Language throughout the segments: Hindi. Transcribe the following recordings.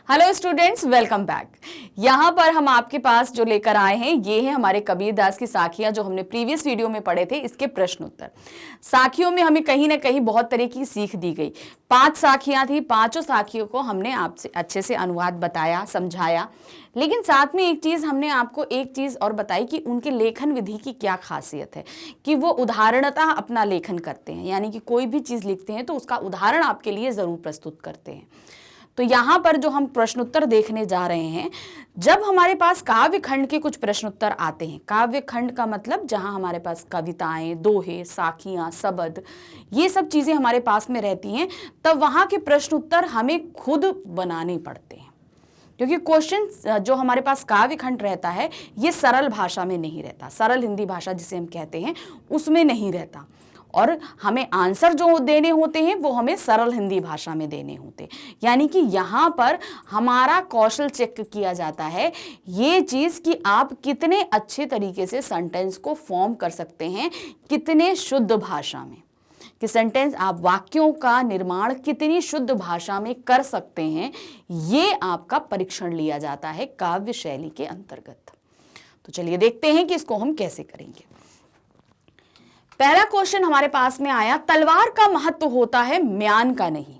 Hello students, welcome back. यहाँ पर हम आपके पास जो लेकर आए हैं ये है हमारे कबीरदास की साखियाँ जो हमने प्रीवियस वीडियो में पढ़े थे, इसके प्रश्न उत्तर। साखियों में हमें कहीं ना कहीं बहुत तरह की सीख दी गई। 5 साखियाँ थी, पांचों साखियों को हमने आपसे अच्छे से अनुवाद बताया, समझाया। लेकिन साथ में एक चीज़ हमने आपको एक चीज़ और बताई कि उनके लेखन विधि की क्या खासियत है, कि वो उदाहरणतः अपना लेखन करते हैं, यानी कि कोई भी चीज़ लिखते हैं तो उसका उदाहरण आपके लिए ज़रूर प्रस्तुत करते हैं। तो यहाँ पर जो हम प्रश्नोत्तर देखने जा रहे हैं, जब हमारे पास काव्य खंड के कुछ प्रश्नोत्तर आते हैं, काव्य खंड का मतलब जहाँ हमारे पास कविताएं, दोहे, साखियाँ, शब्द, ये सब चीज़ें हमारे पास में रहती हैं, तब वहाँ के प्रश्नोत्तर हमें खुद बनाने पड़ते हैं। क्योंकि क्वेश्चन जो हमारे पास काव्य खंड रहता है ये सरल भाषा में नहीं रहता, सरल हिंदी भाषा जिसे हम कहते हैं उसमें नहीं रहता, और हमें आंसर जो देने होते हैं वो हमें सरल हिंदी भाषा में देने होते। यानी कि यहाँ पर हमारा कौशल चेक किया जाता है, ये चीज़ कि आप कितने अच्छे तरीके से सेंटेंस को फॉर्म कर सकते हैं, कितने शुद्ध भाषा में, कि सेंटेंस आप वाक्यों का निर्माण कितनी शुद्ध भाषा में कर सकते हैं, ये आपका परीक्षण लिया जाता है काव्य शैली के अंतर्गत। तो चलिए देखते हैं कि इसको हम कैसे करेंगे। पहला क्वेश्चन हमारे पास में आया, तलवार का महत्व होता है म्यान का नहीं।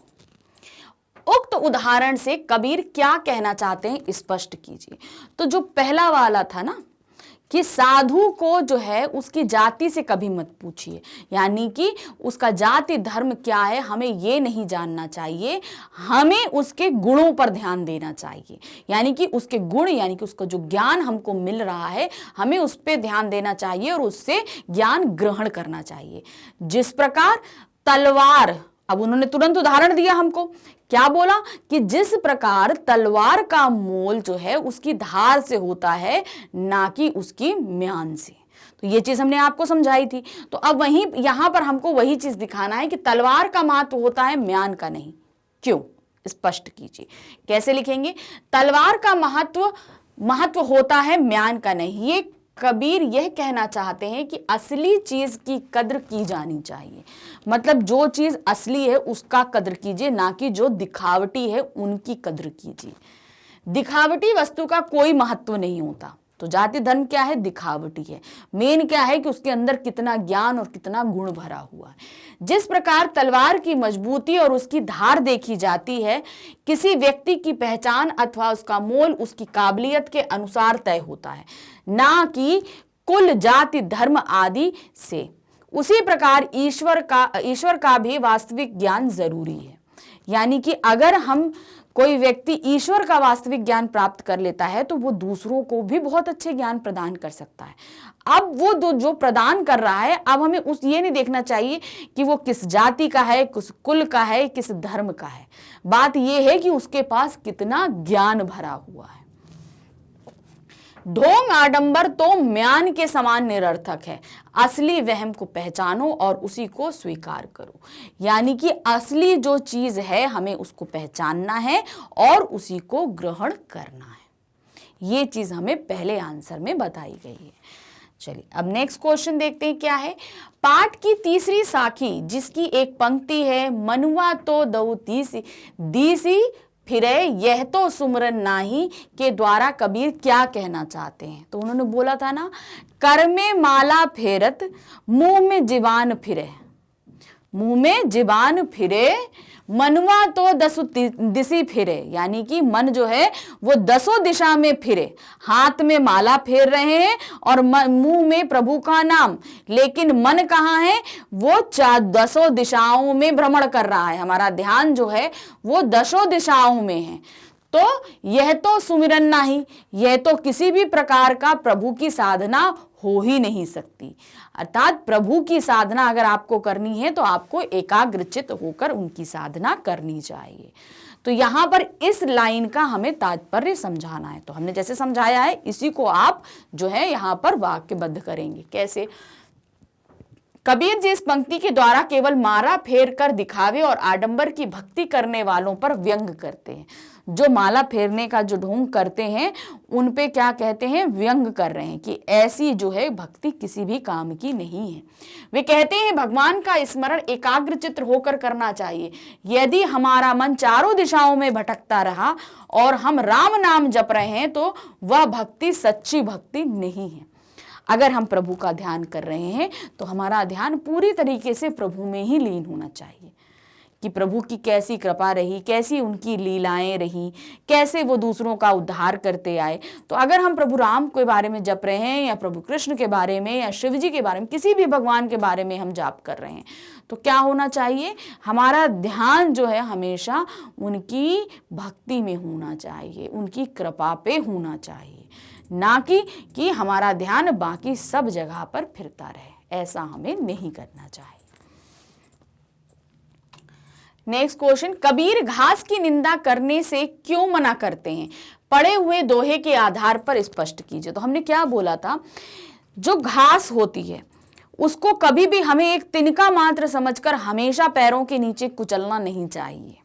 उक्त उदाहरण से कबीर क्या कहना चाहते हैं स्पष्ट कीजिए। तो जो पहला वाला था ना कि साधु को जो है उसकी जाति से कभी मत पूछिए, यानी कि उसका जाति धर्म क्या है हमें ये नहीं जानना चाहिए, हमें उसके गुणों पर ध्यान देना चाहिए। यानी कि उसके गुण, यानी कि उसका जो ज्ञान हमको मिल रहा है हमें उस पर ध्यान देना चाहिए और उससे ज्ञान ग्रहण करना चाहिए। जिस प्रकार तलवार, अब उन्होंने तुरंत उदाहरण दिया हमको, क्या बोला कि जिस प्रकार तलवार का मोल जो है उसकी धार से होता है, ना कि उसकी म्यान से। तो ये चीज हमने आपको समझाई थी। तो अब वहीं यहां पर हमको वही चीज दिखाना है कि तलवार का महत्व होता है म्यान का नहीं। क्यों, स्पष्ट कीजिए। कैसे लिखेंगे? तलवार का महत्व होता है म्यान का नहीं। ये कबीर यह कहना चाहते हैं कि असली चीज की कद्र की जानी चाहिए, मतलब जो चीज असली है उसका कद्र कीजिए, ना कि जो दिखावटी है उनकी कद्र कीजिए। दिखावटी वस्तु का कोई महत्व नहीं होता। तो जाति धर्म क्या है? दिखावटी है। मेन क्या है कि उसके अंदर कितना ज्ञान और कितना गुण भरा हुआ है। जिस प्रकार तलवार की मजबूती और उसकी धार देखी जाती है, किसी व्यक्ति की पहचान अथवा उसका मोल उसकी काबिलियत के अनुसार तय होता है, ना कि कुल जाति धर्म आदि से, उसी प्रकार ईश्वर का भी वास्तविक ज्ञान जरूरी है। यानी कि अगर हम कोई व्यक्ति ईश्वर का वास्तविक ज्ञान प्राप्त कर लेता है तो वो दूसरों को भी बहुत अच्छे ज्ञान प्रदान कर सकता है। अब वो जो प्रदान कर रहा है, अब हमें ये नहीं देखना चाहिए कि वो किस जाति का है, किस कुल का है, किस धर्म का है। बात ये है कि उसके पास कितना ज्ञान भरा हुआ है। ढोंग आडंबर तो म्यान के समान निरर्थक है, असली वहम को पहचानो और उसी को स्वीकार करो। यानी कि असली जो चीज है हमें उसको पहचानना है और उसी को ग्रहण करना है। ये चीज हमें पहले आंसर में बताई गई है। चलिए अब नेक्स्ट क्वेश्चन देखते हैं क्या है। पाठ की तीसरी साखी जिसकी एक पंक्ति है, मनुआ तो दऊ दीसी फिरे यह तो सुमरन नाही, के द्वारा कबीर क्या कहना चाहते हैं। तो उन्होंने बोला था ना, कर में माला फेरत मुंह में जीवान फिरे, मुंह में जीवान फिरे, मनुआ तो 10 दिशा फिरे। यानी कि मन जो है वो 10 दिशा में फिरे, हाथ में माला फेर रहे हैं और मुंह में प्रभु का नाम, लेकिन मन कहाँ है? वो 10 दिशाओं में भ्रमण कर रहा है। हमारा ध्यान जो है वो 10 दिशाओं में है। तो यह तो सुमिरन नहीं, यह तो किसी भी प्रकार का प्रभु की साधना हो ही नहीं सकती। अर्थात प्रभु की साधना अगर आपको करनी है तो आपको एकाग्रचित होकर उनकी साधना करनी चाहिए। तो यहाँ पर इस लाइन का हमें तात्पर्य समझाना है। तो हमने जैसे समझाया है इसी को आप जो है यहाँ पर वाक्यबद्ध करेंगे। कैसे? कबीर जी इस पंक्ति के द्वारा केवल मारा फेर कर दिखावे और आडंबर की भक्ति करने वालों पर व्यंग करते हैं। जो माला फेरने का जो ढोंग करते हैं उन पे क्या कहते हैं, व्यंग कर रहे हैं कि ऐसी जो है भक्ति किसी भी काम की नहीं है। वे कहते हैं भगवान का स्मरण एकाग्र चित्त होकर करना चाहिए। यदि हमारा मन चारों दिशाओं में भटकता रहा और हम राम नाम जप रहे हैं तो वह भक्ति सच्ची भक्ति नहीं है। अगर हम प्रभु का ध्यान कर रहे हैं तो हमारा ध्यान पूरी तरीके से प्रभु में ही लीन होना चाहिए कि प्रभु की कैसी कृपा रही, कैसी उनकी लीलाएं रही, कैसे वो दूसरों का उद्धार करते आए। तो अगर हम प्रभु राम के बारे में जप रहे हैं या प्रभु कृष्ण के बारे में या शिव जी के बारे में, किसी भी भगवान के बारे में हम जाप कर रहे हैं तो क्या होना चाहिए, हमारा ध्यान जो है हमेशा उनकी भक्ति में होना चाहिए, उनकी कृपा पे होना चाहिए, ना कि हमारा ध्यान बाकी सब जगह पर फिरता रहे। ऐसा हमें नहीं करना चाहिए। नेक्स्ट क्वेश्चन, कबीर घास की निंदा करने से क्यों मना करते हैं? पढ़े हुए दोहे के आधार पर स्पष्ट कीजिए। तो हमने क्या बोला था, जो घास होती है उसको कभी भी हमें एक तिनका मात्र समझकर हमेशा पैरों के नीचे कुचलना नहीं चाहिए।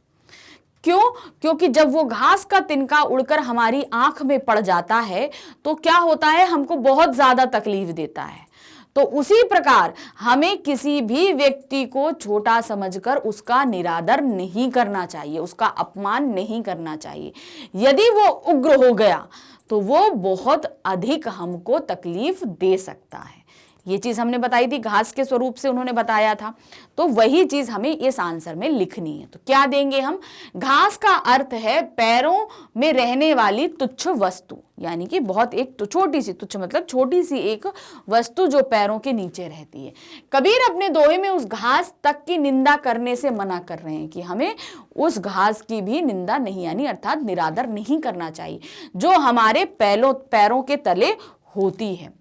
क्यों? क्योंकि जब वो घास का तिनका उड़कर हमारी आंख में पड़ जाता है तो क्या होता है, हमको बहुत ज्यादा तकलीफ देता है। तो उसी प्रकार हमें किसी भी व्यक्ति को छोटा समझकर उसका निरादर नहीं करना चाहिए, उसका अपमान नहीं करना चाहिए। यदि वो उग्र हो गया तो वो बहुत अधिक हमको तकलीफ दे सकता है। ये चीज हमने बताई थी, घास के स्वरूप से उन्होंने बताया था, तो वही चीज हमें इस आंसर में लिखनी है। तो क्या देंगे हम, घास का अर्थ है पैरों में रहने वाली तुच्छ वस्तु, यानी कि बहुत एक तो छोटी सी, तुच्छ मतलब छोटी सी एक वस्तु जो पैरों के नीचे रहती है। कबीर अपने दोहे में उस घास तक की निंदा करने से मना कर रहे हैं कि हमें उस घास की भी निंदा नहीं, यानी अर्थात निरादर नहीं करना चाहिए जो हमारे पैरों के तले होती है।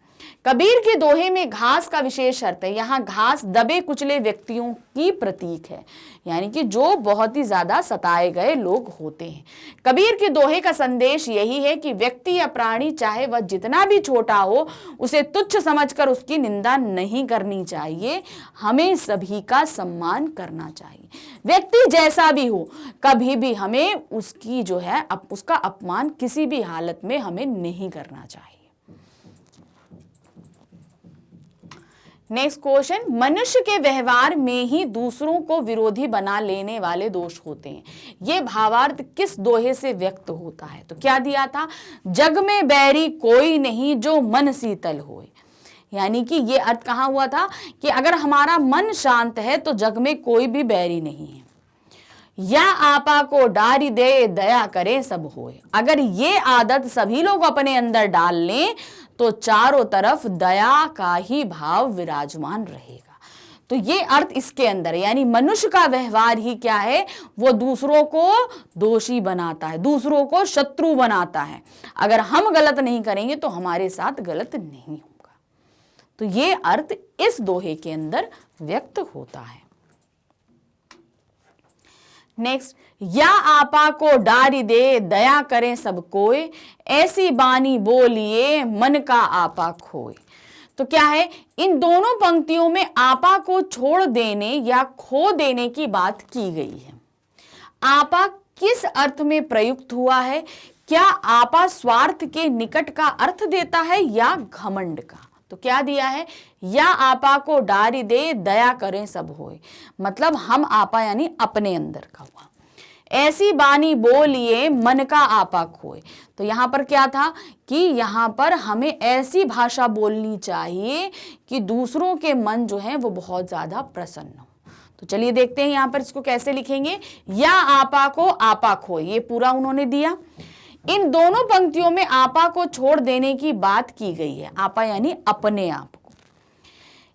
कबीर के दोहे में घास का विशेष अर्थ है, यहाँ घास दबे कुचले व्यक्तियों की प्रतीक है, यानी कि जो बहुत ही ज्यादा सताए गए लोग होते हैं। कबीर के दोहे का संदेश यही है कि व्यक्ति या प्राणी चाहे वह जितना भी छोटा हो, उसे तुच्छ समझकर उसकी निंदा नहीं करनी चाहिए, हमें सभी का सम्मान करना चाहिए। व्यक्ति जैसा भी हो, कभी भी हमें उसकी जो है उसका अपमान किसी भी हालत में हमें नहीं करना चाहिए। नेक्स्ट क्वेश्चन, मनुष्य के व्यवहार में ही दूसरों को विरोधी बना लेने वाले दोष होते हैं। ये भावार्थ किस दोहे से व्यक्त होता है? तो क्या दिया था, जग में बैरी कोई नहीं जो मन शीतल होए, यानी कि ये अर्थ कहाँ हुआ था कि अगर हमारा मन शांत है तो जग में कोई भी बैरी नहीं है। या आपा को डारी दे दया करे सब होए, अगर ये आदत सभी लोग अपने अंदर डाल लें तो चारों तरफ दया का ही भाव विराजमान रहेगा। तो ये अर्थ इसके अंदर है, यानी मनुष्य का व्यवहार ही क्या है, वो दूसरों को दोषी बनाता है, दूसरों को शत्रु बनाता है। अगर हम गलत नहीं करेंगे तो हमारे साथ गलत नहीं होगा। तो ये अर्थ इस दोहे के अंदर व्यक्त होता है। नेक्स्ट, या आपा को डारी दे दया करें सब कोय, ऐसी बानी बोलिए मन का आपा खोए। तो क्या है, इन दोनों पंक्तियों में आपा को छोड़ देने या खो देने की बात की गई है। आपा किस अर्थ में प्रयुक्त हुआ है? क्या आपा स्वार्थ के निकट का अर्थ देता है या घमंड का? तो क्या दिया है, या आपा को डारी दे दया करें सब होए, मतलब हम आपा यानी अपने अंदर का हुआ। ऐसी बानी बोलिए मन का आपा खोए, तो यहां पर क्या था कि यहां पर हमें ऐसी भाषा बोलनी चाहिए कि दूसरों के मन जो है वो बहुत ज्यादा प्रसन्न हो। तो चलिए देखते हैं यहां पर इसको कैसे लिखेंगे। या आपा को आपा खोए, ये पूरा उन्होंने दिया। इन दोनों पंक्तियों में आपा को छोड़ देने की बात की गई है, आपा यानी अपने आप को।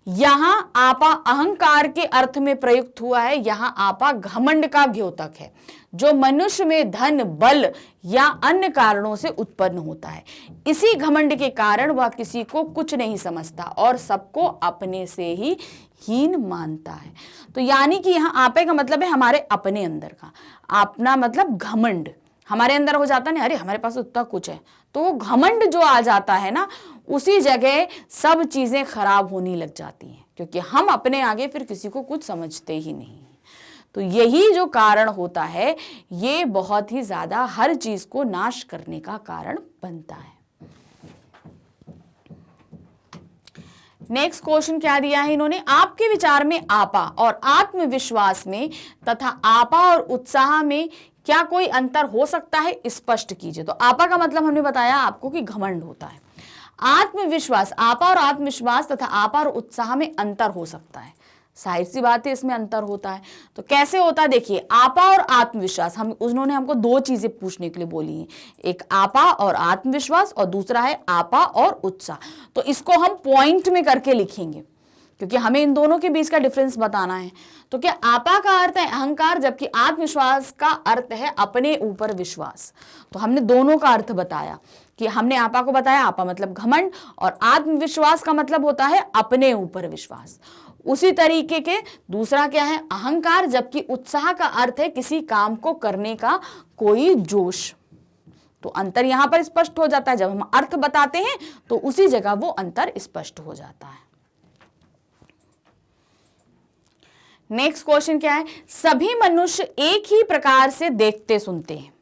यहां आपा अहंकार के अर्थ में प्रयुक्त हुआ है, यहां आपा घमंड का द्योतक है, जो मनुष्य में धन बल या अन्य कारणों से उत्पन्न होता है। इसी घमंड के कारण वह किसी को कुछ नहीं समझता और सबको अपने से ही हीन मानता है। तो यानी कि यहाँ आपे का मतलब है हमारे अपने अंदर का, अपना मतलब घमंड हमारे अंदर हो जाता है ना, अरे हमारे पास उतना कुछ है, तो वो घमंड जो आ जाता है ना, उसी जगह सब चीजें खराब होने लग जाती हैं, क्योंकि हम अपने आगे फिर किसी को कुछ समझते ही नहीं। तो यही जो कारण होता है ये बहुत ही ज्यादा हर चीज को नाश करने का कारण बनता है। नेक्स्ट क्वेश्चन क्या दिया है इन्होंने, आपके विचार में आपा और आत्मविश्वास में तथा आपा और उत्साह में क्या कोई अंतर हो सकता है, स्पष्ट कीजिए। तो आपा का मतलब हमने बताया आपको कि घमंड होता है। आत्मविश्वास, आपा और आत्मविश्वास तथा आपा और उत्साह में अंतर हो सकता है, जाहिर सी बात है इसमें अंतर होता है। तो कैसे होता है देखिए, आपा और आत्मविश्वास, हम उन्होंने हमको दो चीजें पूछने के लिए बोली हैं, एक आपा और आत्मविश्वास और दूसरा है आपा और उत्साह। तो इसको हम पॉइंट में करके लिखेंगे क्योंकि हमें इन दोनों के बीच का डिफरेंस बताना है। तो क्या आपा का अर्थ है अहंकार, जबकि आत्मविश्वास का अर्थ है अपने ऊपर विश्वास। तो हमने दोनों का अर्थ बताया कि हमने आपा को बताया, आपा मतलब घमंड, और आत्मविश्वास का मतलब होता है अपने ऊपर विश्वास। उसी तरीके के दूसरा क्या है, अहंकार, जबकि उत्साह का अर्थ है किसी काम को करने का कोई जोश। तो अंतर यहां पर स्पष्ट हो जाता है, जब हम अर्थ बताते हैं तो उसी जगह वो अंतर स्पष्ट हो जाता है। नेक्स्ट क्वेश्चन क्या है, सभी मनुष्य एक ही प्रकार से देखते सुनते हैं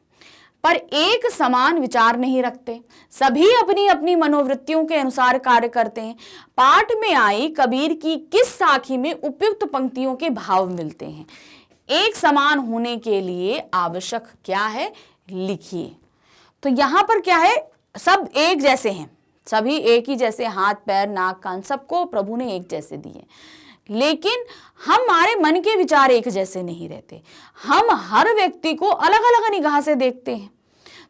पर एक समान विचार नहीं रखते, सभी अपनी अपनी मनोवृत्तियों के अनुसार कार्य करते हैं। पाठ में आई कबीर की किस साखी में उपयुक्त पंक्तियों के भाव मिलते हैं, एक समान होने के लिए आवश्यक क्या है, लिखिए। तो यहां पर क्या है, सब एक जैसे हैं, सभी एक ही जैसे हाथ पैर नाक कान सबको प्रभु ने एक जैसे दिए, लेकिन हमारे मन के विचार एक जैसे नहीं रहते, हम हर व्यक्ति को अलग अलग निगाह से देखते हैं।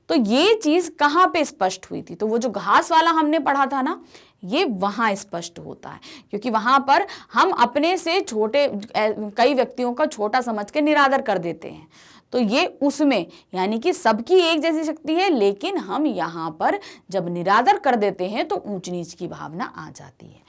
तो ये चीज कहां पे स्पष्ट हुई थी, तो वो जो घास वाला हमने पढ़ा था ना, ये वहां स्पष्ट होता है, क्योंकि वहां पर हम अपने से छोटे कई व्यक्तियों का छोटा समझ के निरादर कर देते हैं। तो ये उसमें यानी कि सबकी एक जैसी शक्ति है, लेकिन हम यहाँ पर जब निरादर कर देते हैं तो ऊंच नीच की भावना आ जाती है।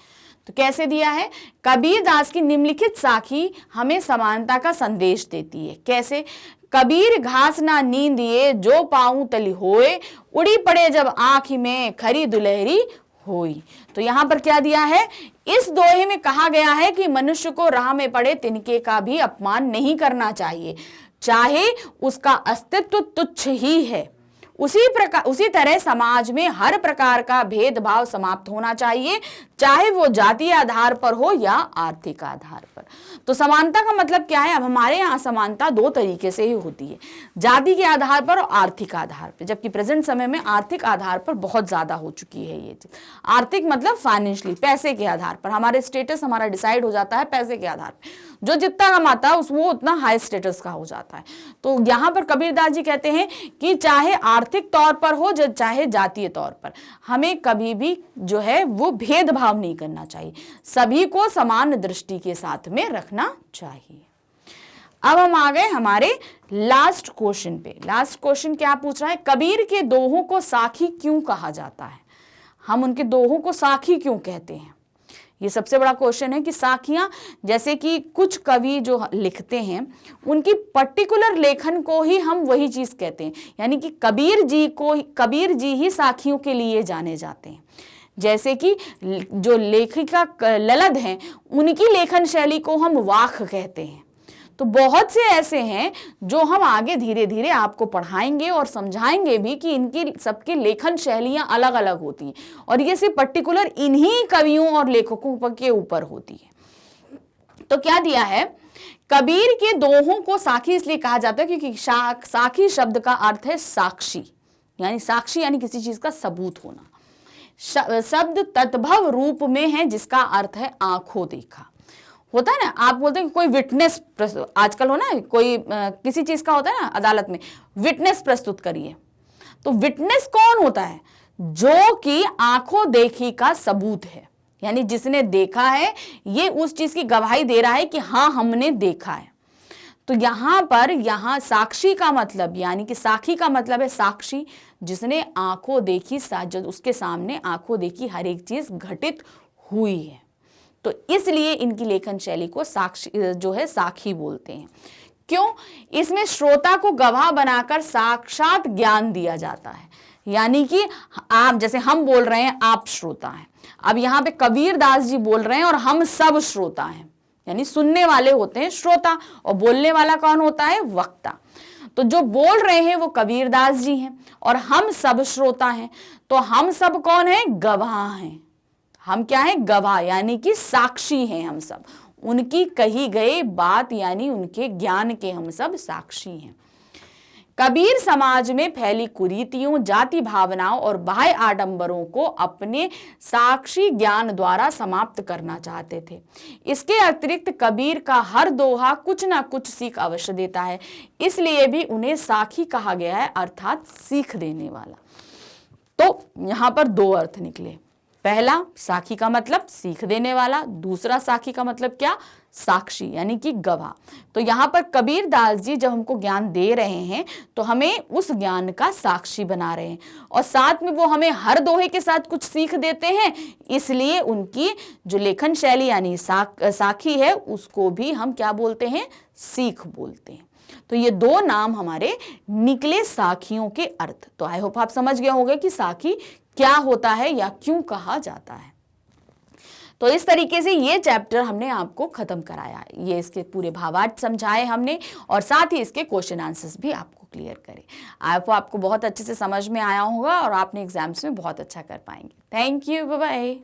तो कैसे दिया है, कबीर दास की निम्नलिखित साखी हमें समानता का संदेश देती है। कैसे, कबीर घास ना नींदिए जो पाऊं तली होए, उड़ी पड़े जब आंख में खरी दुलहरी होई। तो यहां पर क्या दिया है, इस दोहे में कहा गया है कि मनुष्य को राह में पड़े तिनके का भी अपमान नहीं करना चाहिए, चाहे उसका अस्तित्व तुच्छ ही है। उसी तरह समाज में हर प्रकार का भेदभाव समाप्त होना चाहिए, चाहे वो जातीय आधार पर हो या आर्थिक आधार पर। तो समानता का मतलब क्या है, अब हमारे यहाँ समानता दो तरीके से ही होती है, जाति के आधार पर और आर्थिक आधार पर, जबकि प्रेजेंट समय में आर्थिक आधार पर बहुत ज्यादा हो चुकी है ये चीज। आर्थिक मतलब फाइनेंशियली, पैसे के आधार पर हमारे स्टेटस हमारा डिसाइड हो जाता है पैसे के आधार पर, जो जितना कमाता है वो उतना हाई स्टेटस का हो जाता है। तो यहाँ पर कबीरदास जी कहते हैं कि चाहे आर्थिक तौर पर हो चाहे जातीय तौर पर, हमें कभी भी जो है वो भेदभाव नहीं करना चाहिए, सभी को समान दृष्टि के साथ में रखना चाहिए। अब हम आ गए हमारे लास्ट क्वेश्चन पे। लास्ट क्वेश्चन क्या पूछ रहा है, कबीर के दोहों को साखी क्यों कहा जाता है, हम उनके दोहों को साखी क्यों कहते हैं। ये सबसे बड़ा क्वेश्चन है कि साखियां, जैसे कि कुछ कवि जो लिखते हैं उनकी पर्टिकुलर लेखन को ही हम वही चीज कहते हैं, यानी कि कबीर जी ही साखियों के लिए जाने जाते हैं। जैसे कि जो लेखिका ललद हैं उनकी लेखन शैली को हम वाक कहते हैं। तो बहुत से ऐसे हैं जो हम आगे धीरे धीरे आपको पढ़ाएंगे और समझाएंगे भी कि इनकी सबकी लेखन शैलियां अलग अलग होती हैं, और ये सिर्फ पर्टिकुलर इन्हीं कवियों और लेखकों के ऊपर होती है। तो क्या दिया है, कबीर के दोहों को साखी इसलिए कहा जाता है क्योंकि साखी शब्द का अर्थ है साक्षी, यानी साक्षी यानी किसी चीज का सबूत होना। शब्द तद्भव रूप में है जिसका अर्थ है आंखों देखा। होता है ना, आप बोलते हैं कि कोई विटनेस, आजकल हो ना कोई किसी चीज का होता है ना अदालत में, विटनेस प्रस्तुत करिए। तो विटनेस कौन होता है, जो कि आंखों देखी का सबूत है, यानी जिसने देखा है ये उस चीज की गवाही दे रहा है कि हाँ हमने देखा है। तो यहाँ साक्षी का मतलब यानी कि साखी का मतलब है साक्षी, जिसने आंखों देखी, उसके सामने आंखों देखी हर एक चीज घटित हुई है। तो इसलिए इनकी लेखन शैली को साक्षी जो है साखी बोलते हैं। क्यों, इसमें श्रोता को गवाह बनाकर साक्षात ज्ञान दिया जाता है, यानी कि आप जैसे हम बोल रहे हैं आप श्रोता हैं, अब यहाँ पे कबीर दास जी बोल रहे हैं और हम सब श्रोता हैं। यानी सुनने वाले होते हैं श्रोता, और बोलने वाला कौन होता है? वक्ता। तो जो बोल रहे हैं वो कबीरदास जी हैं और हम सब श्रोता हैं। तो हम सब कौन है? गवाह हैं। हम क्या है? गवाह, यानी कि साक्षी हैं हम सब। उनकी कही गई बात यानी उनके ज्ञान के हम सब साक्षी हैं। कबीर समाज में फैली कुरीतियों, जाति भावनाओं और बाह्य आडंबरों को अपने साक्षी ज्ञान द्वारा समाप्त करना चाहते थे। इसके अतिरिक्त कबीर का हर दोहा कुछ ना कुछ सीख अवश्य देता है, इसलिए भी उन्हें साखी कहा गया है, अर्थात सीख देने वाला। तो यहां पर दो अर्थ निकले। पहला, साखी का मतलब सीख देने वाला। दूसरा, साखी का मतलब क्या? साक्षी, यानी कि गवाह। तो यहाँ पर कबीर दास जी जब हमको ज्ञान दे रहे हैं तो हमें उस ज्ञान का साक्षी बना रहे हैं, और साथ में वो हमें हर दोहे के साथ कुछ सीख देते हैं। इसलिए उनकी जो लेखन शैली यानी साखी है, उसको भी हम क्या बोलते हैं? सीख बोलते हैं। तो ये दो नाम हमारे निकले साखियों के अर्थ। तो आई होप आप समझ गए होंगे कि साखी क्या होता है या क्यों कहा जाता है। तो इस तरीके से ये चैप्टर हमने आपको खत्म कराया। ये इसके पूरे भावार्थ समझाए हमने, और साथ ही इसके क्वेश्चन आंसर्स भी आपको क्लियर करे। आपको बहुत अच्छे से समझ में आया होगा और आपने एग्जाम्स में बहुत अच्छा कर पाएंगे। Thank you, bye bye.